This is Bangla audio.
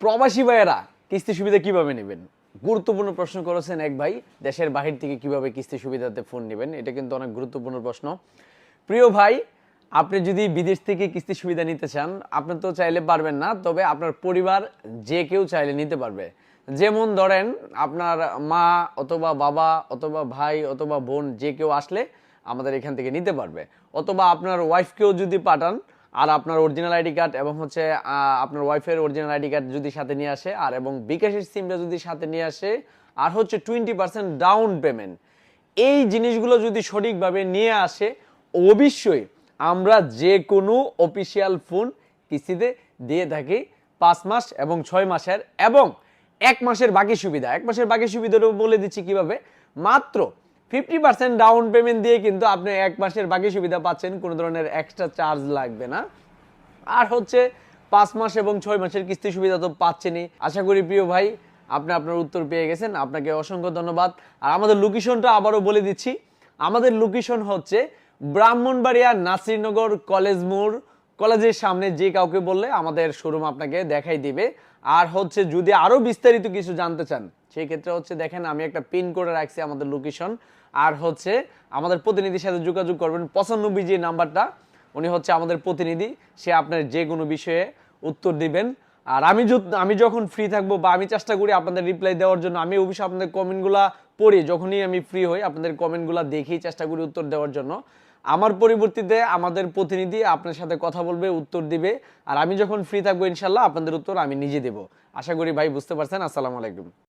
প্রবাসী ভাইয়েরা কিস্তি সুবিধা কিভাবে নেবেন? গুরুত্বপূর্ণ প্রশ্ন করেছেন এক ভাই। দেশের বাহির থেকে কিভাবে কিস্তি সুবিধাতে ফোন নেবেন, এটা কিন্তু অনেক গুরুত্বপূর্ণ প্রশ্ন। প্রিয় ভাই, আপনি যদি বিদেশ থেকে কিস্তি সুবিধা নিতে চান, আপনি তো চাইলে পারবেন না, তবে আপনার পরিবার যে কেউ চাইলে নিতে পারবে। যেমন ধরেন আপনার মা অথবা বাবা অথবা ভাই অথবা বোন যে কেউ আসলে আমাদের এখান থেকে নিতে পারবে। অথবা আপনার ওয়াইফকেও যদি পাঠান, আর আপনার অরিজিনাল আইডি কার্ড এবং হচ্ছে আপনার ওয়াইফের অরিজিনাল আইডি কার্ড যদি সাথে নিয়ে আসে, আর এবং বিকাশের সিমটা যদি সাথে নিয়ে আসে, আর হচ্ছে 20% ডাউন পেমেন্ট, এই জিনিসগুলো যদি সঠিকভাবে নিয়ে আসে, অবশ্যই আমরা যে কোনো অফিসিয়াল ফোন কিস্তিতে দিয়ে থাকি 5 মাস এবং 6 মাসের, এবং 1 মাসের বাকি সুবিধা। 1 মাসের বাকি সুবিধাটা বলে দিচ্ছি কিভাবে। মাত্র 50% ডাউন পেমেন্ট দিয়ে কিন্তু আপনি 1 মাসের বাকি সুবিধা পাচ্ছেন, কোনো ধরনের এক্সট্রা চার্জ লাগবে না। আর হচ্ছে 5 মাস এবং 6 মাসের কিস্তি সুবিধা তো পাচ্ছেনই। আশা করি প্রিয় ভাই আপনি আপনার উত্তর পেয়ে গেছেন, আপনাকে অসংখ্য ধন্যবাদ। আর আমাদের লোকেশনটা আবারও বলে দিচ্ছি, আমাদের লোকেশন হচ্ছে ব্রাহ্মণবাড়িয়া নাসিরনগর কলেজ মোড়। কলেজের সামনে যে কাউকে বললে আমাদের শোরুম আপনাকে দেখাই দিবে। আর হচ্ছে যদি আরো বিস্তারিত কিছু জানতে চান, সেই ক্ষেত্রে হচ্ছে দেখেন আমি একটা পিন করে রাখছি আমাদের লোকেশন। আর হচ্ছে আমাদের প্রতিনিধির সাথে যোগাযোগ করবেন, 95 যে নাম্বারটা, উনি হচ্ছে আমাদের প্রতিনিধি, সে আপনার যে কোনো বিষয়ে উত্তর দিবেন। আর আমি যখন ফ্রি থাকবো বা আমি চেষ্টা করি আপনাদের রিপ্লাই দেওয়ার জন্য, আমি অবশ্যই আপনাদের কমেন্টগুলা পড়ি, যখনই আমি ফ্রি হই আপনাদের কমেন্টগুলা দেখেই চেষ্টা করি উত্তর দেওয়ার জন্য। আমার পরিবর্তিতে আমাদের প্রতিনিধি আপনার সাথে কথা বলবে, উত্তর দিবে। আর আমি যখন ফ্রি থাকবো ইনশাল্লাহ আপনাদের উত্তর আমি নিজে দেবো। আশা করি ভাই বুঝতে পারছেন। আসসালামু আলাইকুম।